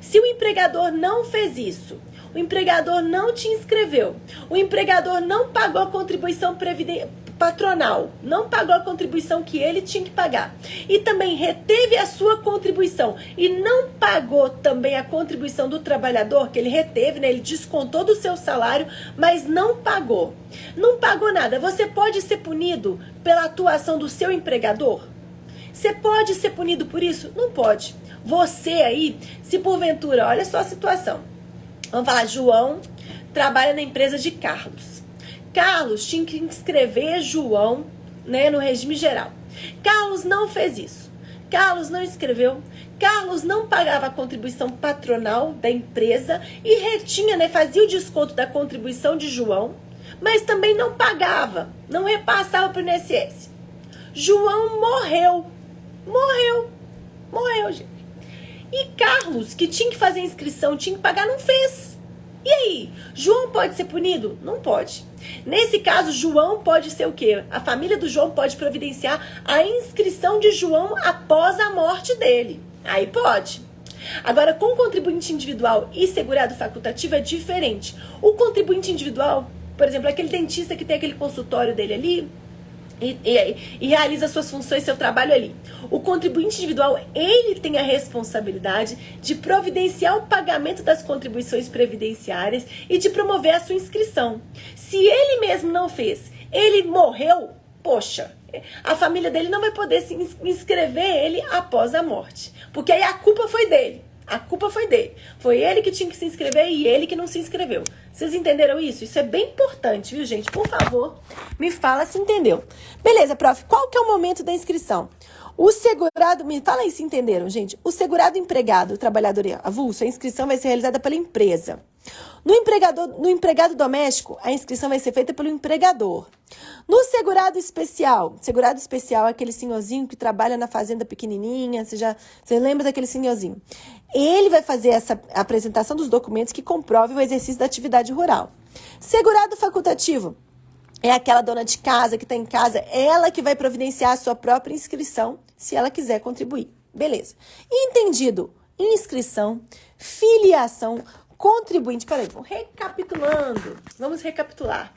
Se o empregador não fez isso, o empregador não te inscreveu, o empregador não pagou a contribuição patronal, não pagou a contribuição que ele tinha que pagar e também reteve a sua contribuição e não pagou também a contribuição do trabalhador, que ele reteve, né? Ele descontou do seu salário, mas não pagou nada. Você pode ser punido pela atuação do seu empregador? Você pode ser punido por isso? Não pode. Você aí, se porventura, olha só a situação, vamos falar, João trabalha na empresa de Carlos. Carlos tinha que inscrever João, né, no regime geral. Carlos não fez isso. Carlos não inscreveu. Carlos não pagava a contribuição patronal da empresa e retinha, né, fazia o desconto da contribuição de João, mas também não pagava, não repassava para o INSS. João morreu, gente. E Carlos, que tinha que fazer a inscrição, tinha que pagar, não fez. E aí, João pode ser punido? Não pode. Nesse caso, João pode ser o quê? A família do João pode providenciar a inscrição de João após a morte dele. Aí pode. Agora, com contribuinte individual e segurado facultativo é diferente. O contribuinte individual, por exemplo, aquele dentista que tem aquele consultório dele ali, e realiza suas funções, seu trabalho ali. O contribuinte individual, ele tem a responsabilidade de providenciar o pagamento das contribuições previdenciárias e de promover a sua inscrição. Se ele mesmo não fez, ele morreu, poxa, a família dele não vai poder se inscrever ele após a morte, porque aí a culpa foi dele. A culpa foi dele. Foi ele que tinha que se inscrever e ele que não se inscreveu. Vocês entenderam isso? Isso é bem importante, viu, gente? Por favor, me fala se entendeu. Beleza, prof. Qual que é o momento da inscrição? O segurado... Me fala aí se entenderam, gente. O segurado empregado, o trabalhador avulso, a inscrição vai ser realizada pela empresa. No empregado doméstico, a inscrição vai ser feita pelo empregador. No segurado especial é aquele senhorzinho que trabalha na fazenda pequenininha, você lembra daquele senhorzinho? Ele vai fazer essa apresentação dos documentos que comprovem o exercício da atividade rural. Segurado facultativo é aquela dona de casa que está em casa, ela que vai providenciar a sua própria inscrição, se ela quiser contribuir. Beleza. Entendido? Inscrição, filiação, contribuinte. Peraí, vamos recapitular.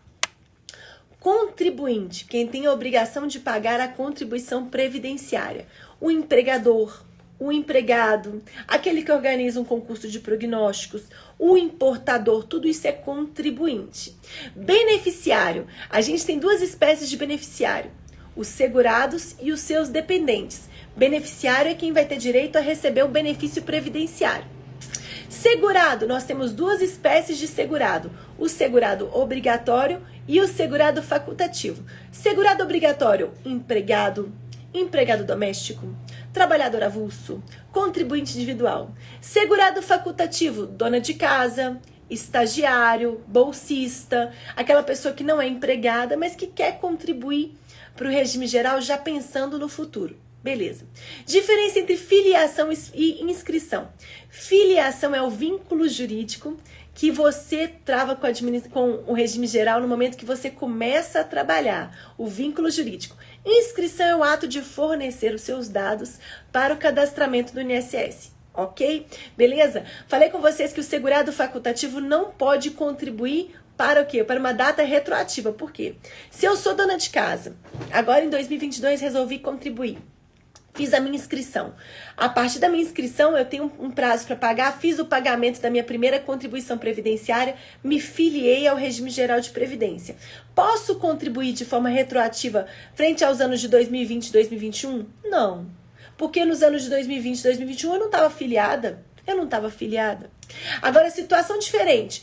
Contribuinte, quem tem a obrigação de pagar a contribuição previdenciária. O empregador, o empregado, aquele que organiza um concurso de prognósticos, o importador, tudo isso é contribuinte. Beneficiário, a gente tem duas espécies de beneficiário, os segurados e os seus dependentes. Beneficiário é quem vai ter direito a receber o benefício previdenciário. Segurado, nós temos duas espécies de segurado, o segurado obrigatório e o segurado facultativo. Segurado obrigatório, empregado, empregado doméstico, trabalhador avulso, contribuinte individual. Segurado facultativo, dona de casa, estagiário, bolsista, aquela pessoa que não é empregada, mas que quer contribuir para o regime geral já pensando no futuro. Beleza. Diferença entre filiação e inscrição. Filiação é o vínculo jurídico que você trava com o regime geral no momento que você começa a trabalhar. O vínculo jurídico. Inscrição é o ato de fornecer os seus dados para o cadastramento do INSS. Ok? Beleza? Falei com vocês que o segurado facultativo não pode contribuir para o quê? Para uma data retroativa. Por quê? Se eu sou dona de casa, agora em 2022 resolvi contribuir. Fiz a minha inscrição. A partir da minha inscrição, eu tenho um prazo para pagar, fiz o pagamento da minha primeira contribuição previdenciária, me filiei ao regime geral de previdência. Posso contribuir de forma retroativa frente aos anos de 2020 e 2021? Não. porque nos anos de 2020 e 2021 eu não estava afiliada. Agora, situação diferente.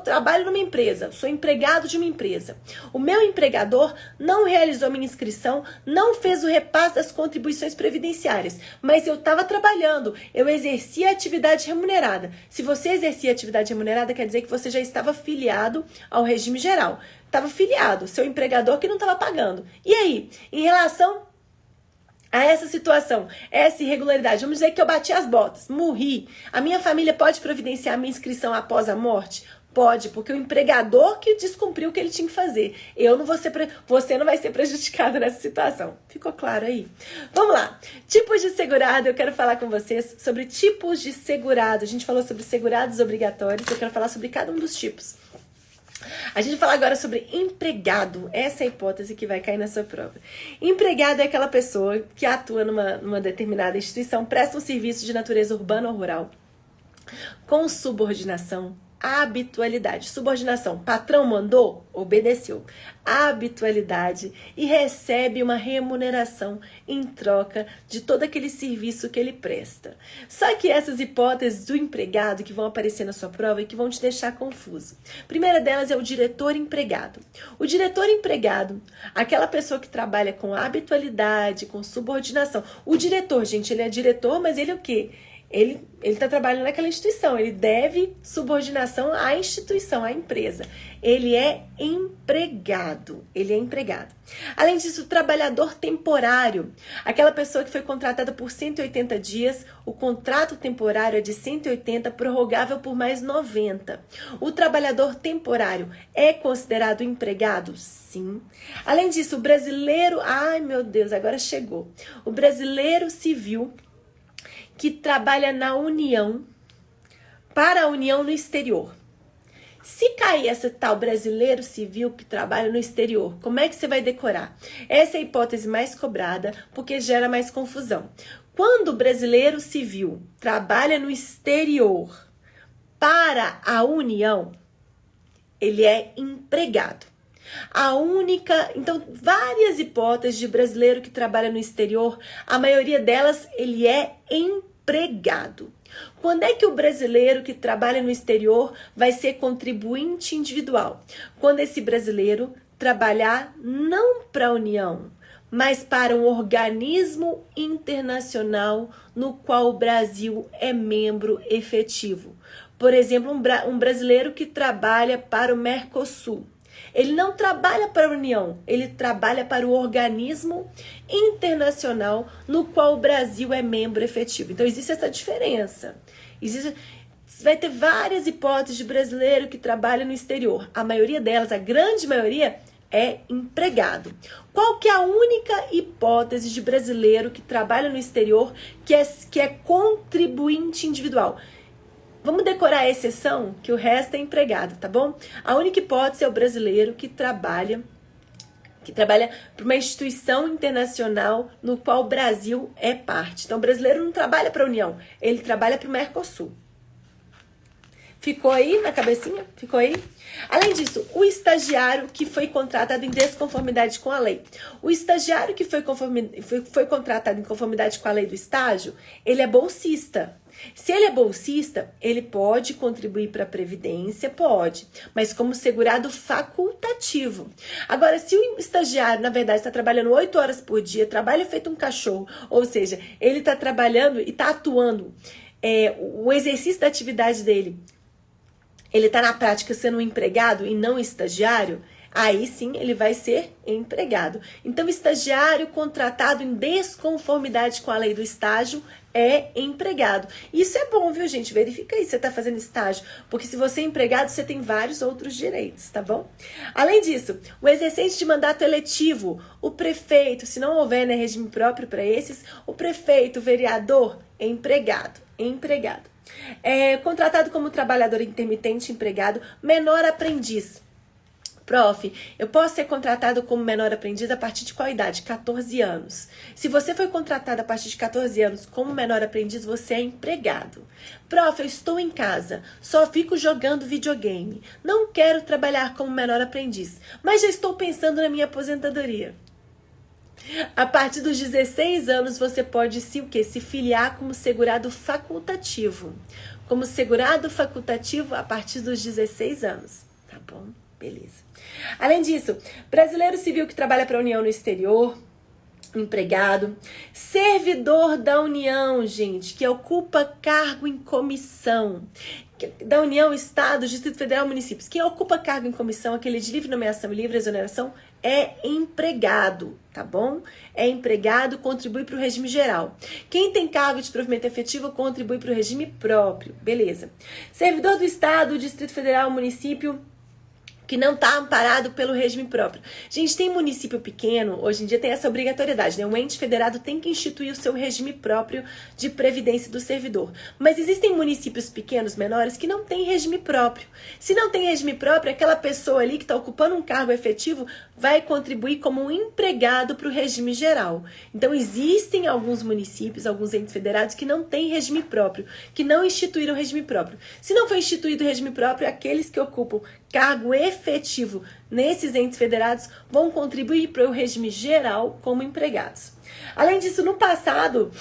Trabalho numa empresa, sou empregado de uma empresa. O meu empregador não realizou minha inscrição, não fez o repasse das contribuições previdenciárias, mas eu estava trabalhando, eu exercia atividade remunerada. Se você exercia atividade remunerada, quer dizer que você já estava filiado ao regime geral. Estava filiado, seu empregador que não estava pagando. E aí, em relação a essa situação, essa irregularidade, vamos dizer que eu bati as botas, morri, a minha família pode providenciar a minha inscrição após a morte? Pode, porque o empregador que descumpriu o que ele tinha que fazer. Você não vai ser prejudicado nessa situação. Ficou claro aí? Vamos lá. Tipos de segurado, eu quero falar com vocês sobre tipos de segurado. A gente falou sobre segurados obrigatórios, eu quero falar sobre cada um dos tipos. A gente vai falar agora sobre empregado. Essa é a hipótese que vai cair na sua prova. Empregado é aquela pessoa que atua numa determinada instituição, presta um serviço de natureza urbana ou rural, com subordinação, habitualidade. Subordinação, patrão mandou, obedeceu. Habitualidade e recebe uma remuneração em troca de todo aquele serviço que ele presta. Só que essas hipóteses do empregado que vão aparecer na sua prova e que vão te deixar confuso. A primeira delas é o diretor empregado. O diretor empregado, aquela pessoa que trabalha com habitualidade, com subordinação. O diretor, gente, ele é diretor, mas ele é o quê? Ele está trabalhando naquela instituição, ele deve subordinação à instituição, à empresa. Ele é empregado. Além disso, o trabalhador temporário, aquela pessoa que foi contratada por 180 dias, o contrato temporário é de 180, prorrogável por mais 90. O trabalhador temporário é considerado empregado? Sim. Além disso, o brasileiro, ai meu Deus, agora chegou. O brasileiro civil que trabalha na União, para a União no exterior. Se cair esse tal brasileiro civil que trabalha no exterior, como é que você vai decorar? Essa é a hipótese mais cobrada, porque gera mais confusão. Quando o brasileiro civil trabalha no exterior para a União, ele é empregado. Então, várias hipóteses de brasileiro que trabalha no exterior, a maioria delas, ele é empregado. Quando é que o brasileiro que trabalha no exterior vai ser contribuinte individual? Quando esse brasileiro trabalhar não para a União, mas para um organismo internacional no qual o Brasil é membro efetivo. Por exemplo, um brasileiro que trabalha para o Mercosul. Ele não trabalha para a União, ele trabalha para o organismo internacional no qual o Brasil é membro efetivo. Então, existe essa diferença. Vai ter várias hipóteses de brasileiro que trabalha no exterior. A maioria delas, a grande maioria, é empregado. Qual que é a única hipótese de brasileiro que trabalha no exterior que é contribuinte individual? Vamos decorar a exceção, que o resto é empregado, tá bom? A única hipótese é o brasileiro que trabalha para uma instituição internacional no qual o Brasil é parte. Então, o brasileiro não trabalha para a União, ele trabalha para o Mercosul. Ficou aí na cabecinha? Ficou aí? Além disso, o estagiário que foi contratado em desconformidade com a lei. O estagiário que foi contratado em conformidade com a lei do estágio, ele é bolsista. Se ele é bolsista, ele pode contribuir para a Previdência? Pode, mas como segurado facultativo. Agora, se o estagiário, na verdade, está trabalhando 8 horas por dia, trabalha feito um cachorro, ou seja, ele está trabalhando e está atuando, o exercício da atividade dele, ele está na prática sendo um empregado e não estagiário, aí sim ele vai ser empregado. Então, estagiário contratado em desconformidade com a lei do estágio é empregado. Isso é bom, viu, gente? Verifica aí se você está fazendo estágio, porque se você é empregado, você tem vários outros direitos, tá bom? Além disso, o exercente de mandato eletivo, o prefeito, se não houver, né, regime próprio para esses, o prefeito, o vereador, é empregado. Contratado como trabalhador intermitente, empregado, menor aprendiz. Prof, eu posso ser contratado como menor aprendiz a partir de qual idade? 14 anos. Se você foi contratado a partir de 14 anos como menor aprendiz, você é empregado. Prof, eu estou em casa, só fico jogando videogame. Não quero trabalhar como menor aprendiz, mas já estou pensando na minha aposentadoria. A partir dos 16 anos, você pode se filiar como segurado facultativo. Como segurado facultativo a partir dos 16 anos. Tá bom? Beleza. Além disso, brasileiro civil que trabalha para a União no exterior, empregado, servidor da União, gente, que ocupa cargo em comissão, da União, Estado, Distrito Federal, municípios, quem ocupa cargo em comissão, aquele de livre nomeação e livre exoneração, é empregado, tá bom? É empregado, contribui para o regime geral. Quem tem cargo de provimento efetivo contribui para o regime próprio, beleza. Servidor do Estado, Distrito Federal, município, que não está amparado pelo regime próprio. Gente, tem município pequeno, hoje em dia tem essa obrigatoriedade, né? O ente federado tem que instituir o seu regime próprio de previdência do servidor. Mas existem municípios pequenos, menores, que não têm regime próprio. Se não tem regime próprio, aquela pessoa ali que está ocupando um cargo efetivo vai contribuir como um empregado para o regime geral. Então, existem alguns municípios, alguns entes federados que não têm regime próprio, que não instituíram regime próprio. Se não foi instituído o regime próprio, aqueles que ocupam cargo efetivo nesses entes federados vão contribuir para o regime geral como empregados. Além disso, no passado,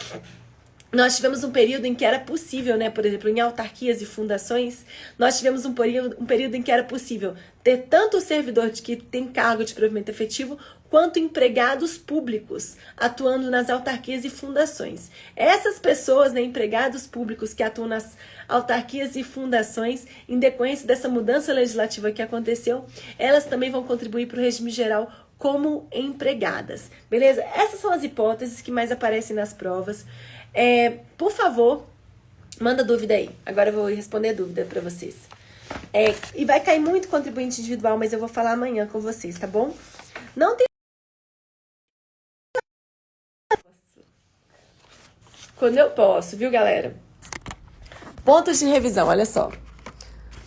nós tivemos um período em que era possível, né? Por exemplo, em autarquias e fundações, nós tivemos um período em que era possível ter tanto o servidor que tem cargo de provimento efetivo, quanto empregados públicos atuando nas autarquias e fundações. Essas pessoas, né, empregados públicos que atuam nas autarquias e fundações, em decorrência dessa mudança legislativa que aconteceu, elas também vão contribuir para o regime geral como empregadas. Beleza? Essas são as hipóteses que mais aparecem nas provas. Por favor, manda dúvida aí. Agora eu vou responder a dúvida para vocês. E vai cair muito contribuinte individual, mas eu vou falar amanhã com vocês, tá bom? Não tem... Quando eu posso, viu, galera? Pontos de revisão, olha só.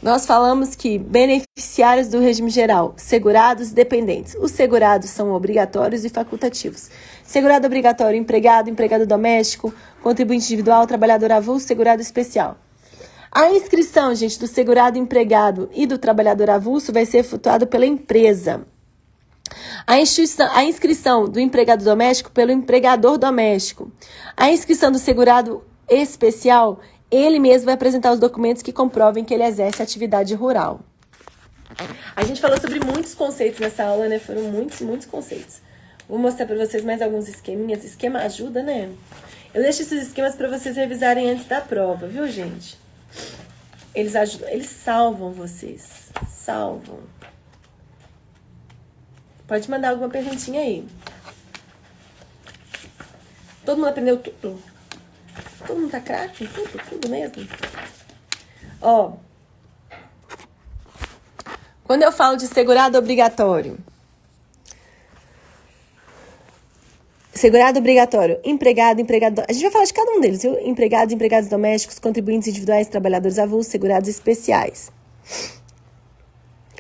Nós falamos que beneficiários do regime geral, segurados e dependentes. Os segurados são obrigatórios e facultativos. Segurado obrigatório, empregado, empregado doméstico, contribuinte individual, trabalhador avulso, segurado especial. A inscrição, gente, do segurado empregado e do trabalhador avulso vai ser efetuada pela empresa. A inscrição do empregado doméstico pelo empregador doméstico. A inscrição do segurado especial, ele mesmo vai apresentar os documentos que comprovem que ele exerce atividade rural. A gente falou sobre muitos conceitos nessa aula, né? Foram muitos conceitos. Vou mostrar para vocês mais alguns esqueminhas. Esquema ajuda, né? Eu deixo esses esquemas para vocês revisarem antes da prova, viu, gente? Eles ajudam, eles salvam vocês. Salvam. Pode mandar alguma perguntinha aí. Todo mundo aprendeu tudo? Todo mundo tá craque? Tudo mesmo? Ó. Quando eu falo de segurado obrigatório. Segurado obrigatório, empregado, empregado... A gente vai falar de cada um deles, viu? Empregados, empregados domésticos, contribuintes individuais, trabalhadores avulsos, segurados especiais.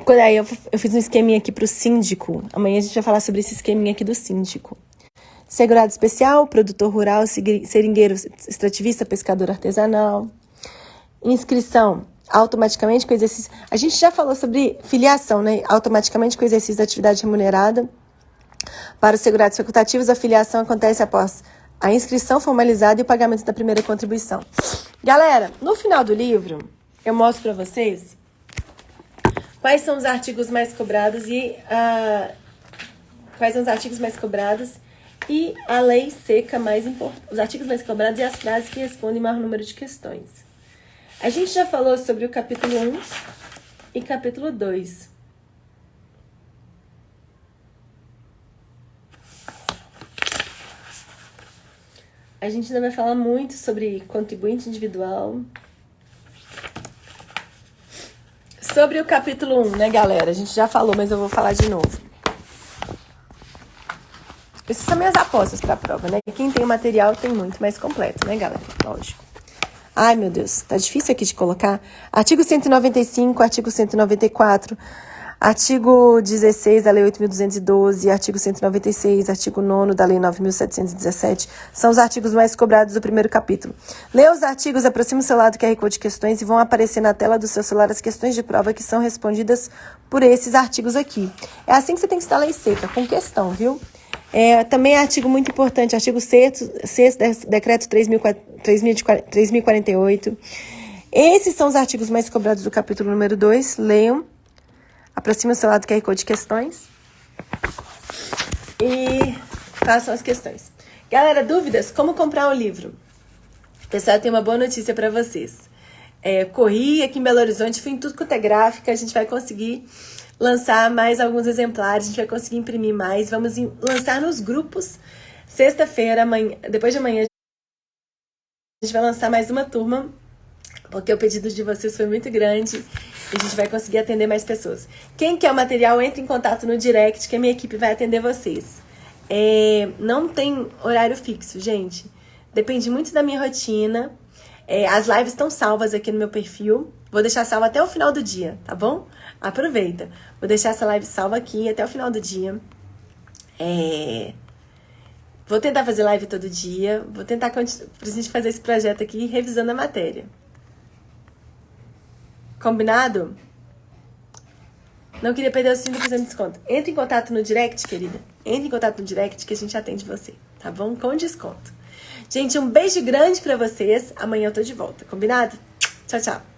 Quando aí eu fiz um esqueminha aqui pro síndico. Amanhã a gente vai falar sobre esse esqueminha aqui do síndico. Segurado especial, produtor rural, seringueiro extrativista, pescador artesanal. Inscrição, automaticamente com exercício... A gente já falou sobre filiação, né? Automaticamente com exercício da atividade remunerada. Para os segurados facultativos, a filiação acontece após a inscrição formalizada e o pagamento da primeira contribuição. Galera, no final do livro, eu mostro para vocês quais são os artigos mais cobrados e a lei seca mais importante. Os artigos mais cobrados e as frases que respondem maior número de questões. A gente já falou sobre o capítulo 1 e capítulo 2. A gente ainda vai falar muito sobre contribuinte individual. Sobre o capítulo 1, né, galera? A gente já falou, mas eu vou falar de novo. Essas são minhas apostas para a prova, né? Quem tem o material tem muito mais completo, né, galera? Lógico. Ai, meu Deus, tá difícil aqui de colocar. Artigo 195, artigo 194, artigo 16 da Lei 8.212, artigo 196, artigo 9º da Lei 9.717, são os artigos mais cobrados do primeiro capítulo. Leia os artigos, aproxime o celular do QR Code de questões e vão aparecer na tela do seu celular as questões de prova que são respondidas por esses artigos aqui. É assim que você tem que estudar a lei seca, com questão, viu? Também é artigo muito importante, artigo 6º, decreto 3.048. Esses são os artigos mais cobrados do capítulo número 2. Leiam. Aproxime o seu lado QR Code de questões. E façam as questões. Galera, dúvidas? Como comprar um livro? Pessoal, eu tenho uma boa notícia para vocês. Corri aqui em Belo Horizonte, fui em tudo quanto é gráfica, a gente vai conseguir lançar mais alguns exemplares, a gente vai conseguir imprimir mais, vamos lançar nos grupos. Sexta-feira, depois de amanhã, a gente vai lançar mais uma turma, porque o pedido de vocês foi muito grande e a gente vai conseguir atender mais pessoas. Quem quer o material, entre em contato no direct, que a minha equipe vai atender vocês. Não tem horário fixo, gente. Depende muito da minha rotina. As lives estão salvas aqui no meu perfil. Vou deixar salva até o final do dia, tá bom? Aproveita. Vou deixar essa live salva aqui até o final do dia. Vou tentar fazer live todo dia. Vou tentar pra gente fazer esse projeto aqui revisando a matéria. Combinado? Não queria perder os 30% de desconto. Entre em contato no direct, querida. Entre em contato no direct que a gente atende você, tá bom? Com desconto. Gente, um beijo grande pra vocês. Amanhã eu tô de volta, combinado? Tchau, tchau.